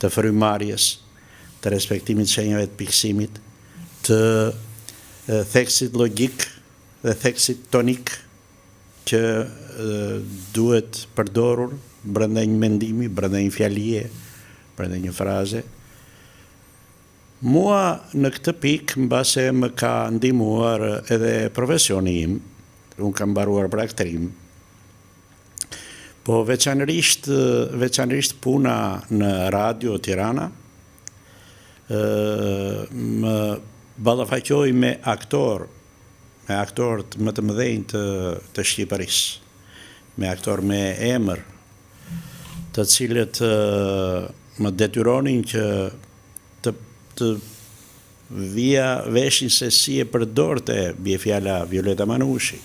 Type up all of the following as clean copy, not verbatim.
të frymarrjes, të respektimit të shenjave të pikësimit, të theksit logjik dhe theksit tonik që duhet përdorur brenda një mendimi, brenda një fjalie, brenda një fraze. Mua në këtë pikë, mbase më ka ndihmuar edhe profesioni im, unë kam mbaruar brakterim, po veçanërisht puna në Radio Tirana, më ballafaqoj me aktorët më të mëdhenj të Shqipërisë, me aktorë me emër, të cilët më detyronin që të vija veshin se si e përdorte bie fjala Violeta Manushi,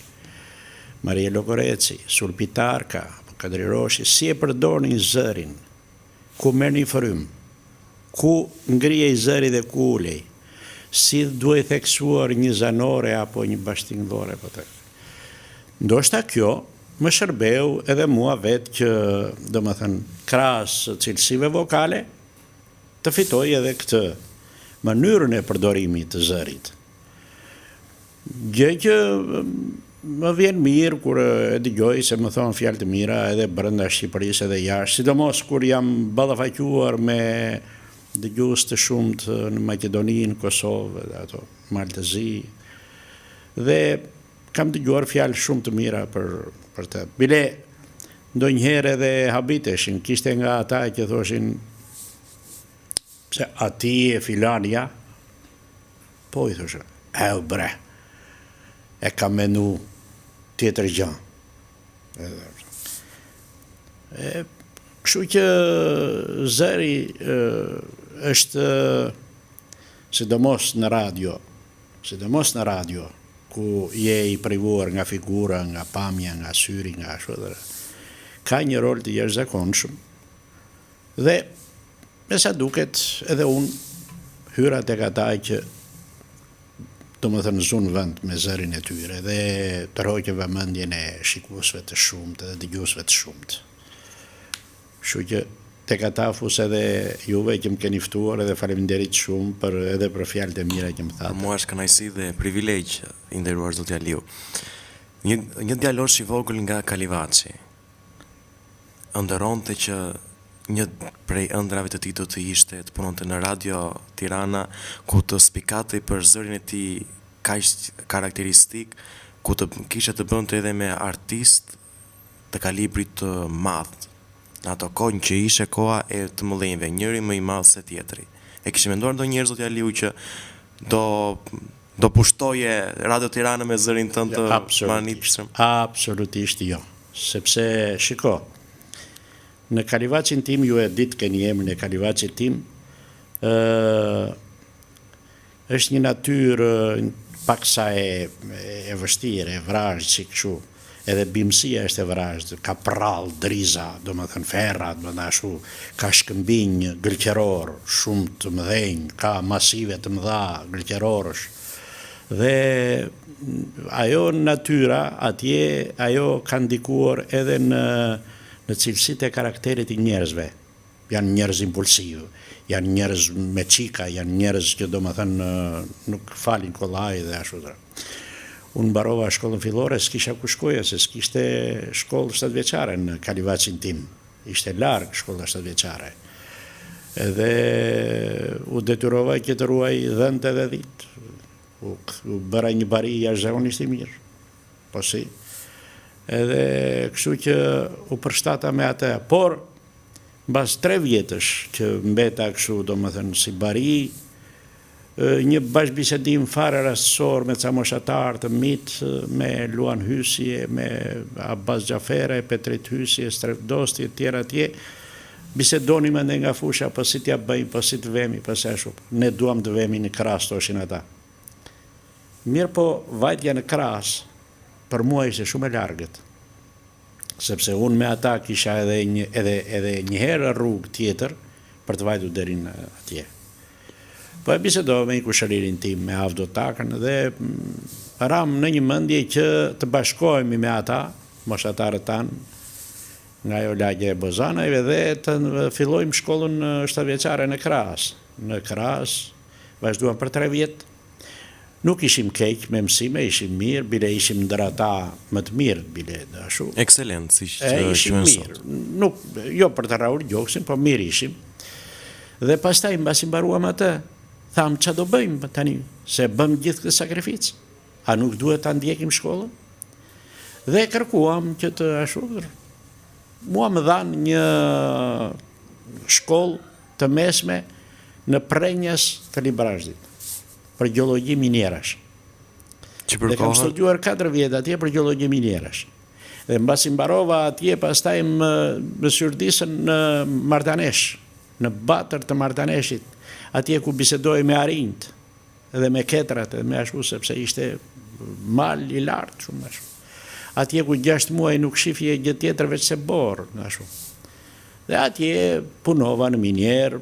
Maria Lokoreci, Sulpi Tarka, Kadri Roshi, si e përdornin zërin, ku merrni frym, ku ngrihej zëri dhe ku ulej, si duhet theksuar një zanore apo një bashkëtingëllore apo të. Ndoshta kjo më shërbeu edhe mua vetë që, domethënë, krahas cilësive vokale, të fitoj edhe këtë mënyrën e përdorimit të zërit. Gjë që më vjen mirë kur e dëgjoj se më thonë fjalë të mira edhe brenda Shqipërisë edhe jashtë, sidomos kur jam ballafaquar me dëgjues të shumt në Maqedoni, në Kosovë, dhe ato Maltezi, dhe kam dëgjuar fjalë shumë të mira për të. Bile ndonjëherë edhe habiteshin, kishte nga ata që thoshin se ati e filania, po i thoshe, bre, e ka menu tjetër gjë. Kështu që zëri është sidomos në radio, ku je i privuar nga figura, nga pamja, nga syri, nga ashtu, ka një rol të jashtëzakonshëm. Dhe me sa duket edhe unë hyra tek ata që domethënë zun vend me zërin e tyre dhe tërhoqë vëmendjen e shikuesve të shumtë dhe dëgjuesve të shumtë. Kështu që tek ata fus edhe juve që më keni ftuar edhe faleminderit shumë edhe për fjalët e mira që më thatë. Mua është kënaqësi dhe privilegj i nderuar zoti Aliu. Një djalosh i vogël nga Kalivaçi ëndërronte që një prej ëndrave të tij do të ishte të punonte në Radio Tirana, ku të spikatej për zërin e tij kaq karakteristik, ku të kishte të bënte edhe me artist të kalibrit të madh. Në ato kohë që ishte koha e të mëdhenjve, njëri më i madh se tjetri. E kishte menduar ndonjëherë zoti Aliu që do pushtoje Radio Tirana me zërin tënd të manitshëm? Absolutisht jo, sepse shiko, në Kalivaçin tim, ju e ditë keni emrin e Kalivaçit tim, është një natyrë paksa e vështirë, e vrazhd, si kështu. Edhe bimësia është e vrazhd, ka prall, driza, domethënë ferra, ashtu, ka shkëmbinj gëlqeror, shumë të mëdhenj, ka masive të mëdha gëlqerorësh. Dhe ajo natyra atje, ajo ka ndikuar edhe në cilësitë e karakterit i njerëzve. Janë njerëz impulsiv, janë njerëz me çika, janë njerëz që domethënë nuk falin kollaj dhe ashtu. Unë mbarova shkollën fillore, s'kisha ku shkoja, se s'kishte shkollë 7 vjeçare në Kalivaçin tim. Ishte larg shkolla 7 vjeçare. Edhe u detyrova që të ruaj dhënte dhe ditë. U bëra një bari jashtëzakonisht i mirë. Po si. Edhe kështu që u përshtata me atë, por mbas 3 vjetësh që mbeta kështu, domethënë si bari, një bashkëbisedim fare rastësor me ca moshatar të mit, me Luan Hysje, me Abbas Xhafere, Petrit Hysje, Strefdosti, tjera tje, bisedonim ende nga fusha, po si t'ja bëjmë, po si të vemi, po se ashtu. Ne duam të vemi në krahas, thoshin ata. Mirë po, vajtja në krahas, për mua ishte shumë e largët, sepse unë me ata kisha edhe një herë rrugë tjetër për të vajtur deri në atje. Po e bisedova me një kushëririn tim, me Avdo Takën, dhe ram në një mendje që të bashkohemi me ata, moshatarët tanë, nga ajo lagja e Bozanajve dhe të fillojmë shkollën 7-vjeçare në Kras. Në Kras vazhduam për 3 vjet. Nuk ishim keq me mësime, ishim mirë, bile ishim ndër ata më të mirë, bile ashtu. Ekselent, siç Ishim quhen mirë. Nuk, jo për të rahur gjoksin, po mirë ishim. Dhe pastaj mbasi mbaruam atë, tham ç'a do bëjmë tani, se bëm gjithë këtë sakrificë. A nuk duhet ta ndjekim shkollën? Dhe kërkuam që të ashtu. Mua më dhan një shkollë të mesme në Prenjas të Librazhdit, për gjeologji minierash. Dhe kam studiuar 4 vjet atje për gjeologji minierash. Dhe mbasi mbarova atje, pastaj më syrdisën në Mardanesh, në Batër të Mardaneshit, atje ku bisedoj me arinjt, dhe me ketrat, dhe me ashtu, sepse ishte mal i lartë shumë ashtu. Atje ku 6 muaj nuk shifje gjë tjetër veç se borë, ashtu. Dhe atje punova në minier,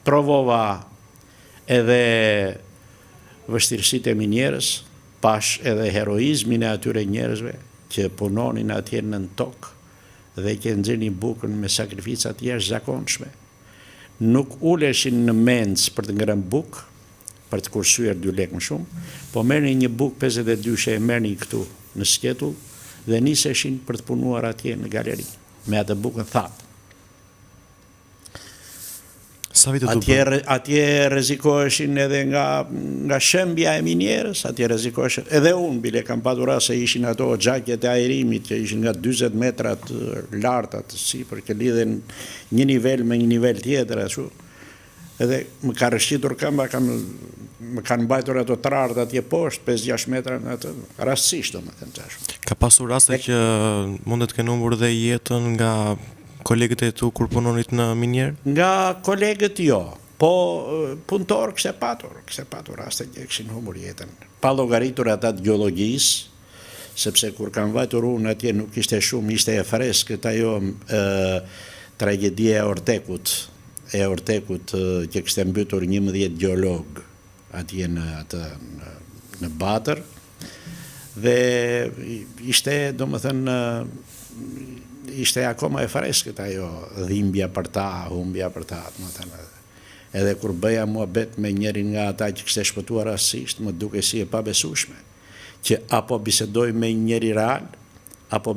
provova edhe vështirësitë e minierës, pash edhe heroizmin e atyre njerëzve që punonin atje në tokë dhe që nxjerrin bukën me sakrifica të jashtëzakonshme. Nuk uleshin në mendës për të ngrënë bukë, për të kursyer 2 lekë më shumë, po merrnin një bukë 52 e merrnin këtu në skjetull dhe niseshin për të punuar atje në galeri, me atë bukën thatë. Atje rrezikoheshin edhe nga shembja e minierës, atje rrezikoheshin, edhe unë bile kam patur rast se ishin ato xhaket e ajrimit që ishin nga 40 metra të larta të sipër, që lidhen një nivel me një nivel tjetër ashtu. Edhe më ka rëshqitur këmba, më kanë mbajtur ato trartë atje poshtë, 5-6 metra në atë, rastësisht domethënë ashtu. Ka pasur raste që mundet të kenë humbur dhe jetën nga kolegët e tu kur punonit në minier? Nga kolegët jo, po punëtor kështë patur raste që kishin humbur jetën. Pa llogaritur ata të gjeologjisë, sepse kur kam vajtur unë atje nuk ishte shumë, ishte e freskët ajo tragedia e Ortekut që kishte mbytur 11 gjeolog atje në Batër, dhe ishte, domethënë, ishte akoma e freskët ajo dhimbja për ta, humbja për ta, domethënë. Edhe kur bëja muhabet me njërin nga ata që kishte shpëtuar rastësisht, më duke si e pabesueshme, që apo bisedoj me njëri real, apo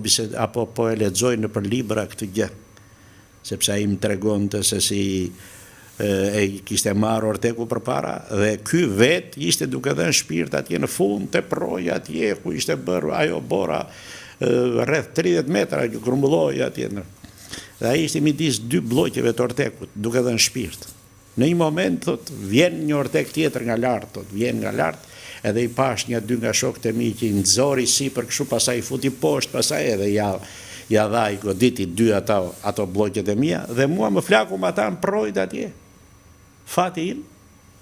po e lexoj nëpër libra këtë gjë, sepse ai më tregonte se si e kishte marrë Orteku përpara, dhe ky vet ishte duke dhënë shpirt atje në fund te proja atje ku ishte bërë ajo bora rreth 30 metra që grumbulloi atje. Dhe ai ishte midis 2 bllokeve të Ortekut, duke dhënë shpirt. Në një moment thot vjen një Ortek tjetër nga lart, vjen nga lart, edhe i pash 1-2 nga shokët e mi që i nxori sipër kështu, pastaj i futi poshtë, pastaj edhe ja dha i goditi 2 ato blloqet e mia, dhe mua më flaku me ata në projt atje. Fati im,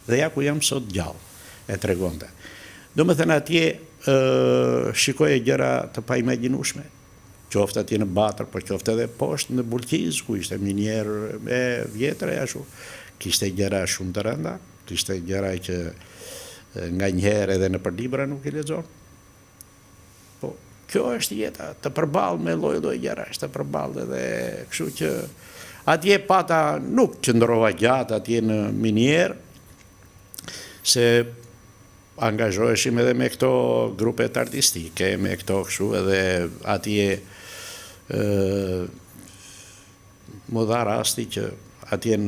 dhe ja ku jam sot gjallë, e tregonte. Domethënë atje shikoje gjëra të paimagjinueshme, qoftë atje në Batër, por qoftë edhe poshtë në Bulqiz, ku ishte minier e vjetër e ashtu. Kishte gjëra shumë të rënda, kishte gjëra që nga njëherë edhe në për libra nuk i lexon. Po, kjo është jeta, të përballë me lloj-lloj gjërash, të përballë edhe kështu që atje pata nuk qëndrova gjatë atje në minier, se angazhoheshim edhe me këto grupet artistike, me këto kështu, edhe atje më dha rasti që atje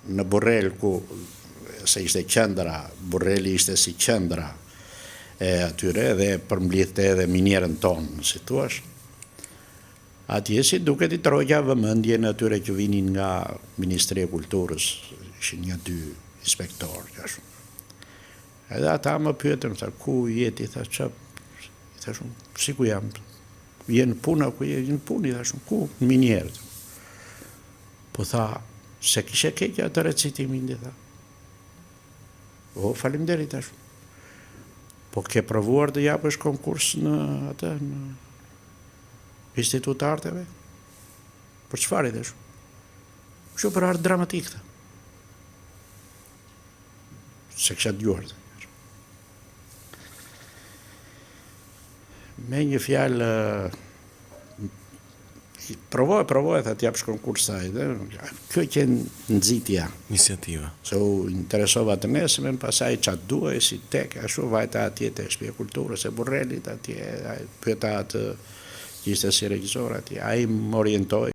në Burrel, ku se ishte qendra, Burreli ishte si qendra e atyre, dhe përmblidhte edhe minierën tonë, si thuash. Atje si duket i trojja vëmendjen atyre që vinin nga Ministria e Kulturës, ishin 1-2 inspektorë ashtu. Edhe ata më pyetën, tha, ku jeti, tha, çfarë? Thashun, si ku jam? Vjen puna, ku jeni punë, thashun, ku? Në minierë. Po tha, se kishe keqja atë recitimin, tha. O, faleminderit, thashun. Po ke provuar të japësh konkurs në atë, në Institut të Arteve? Për çfarë i thashun? Kështu për art dramatik, tha. Se kisha dëgjuar. Me një fjalë provoj, tha t'jap konkurs saj. Kjo që nxitja. Iniciativa. Se u interesova të nesëmen, pasaj qatë duaj, si tek, ashtu vajta atje të shtëpia kulturës e Burrelit, atje, pyeta atë që ishte si regjisor atje, ai më orientoi.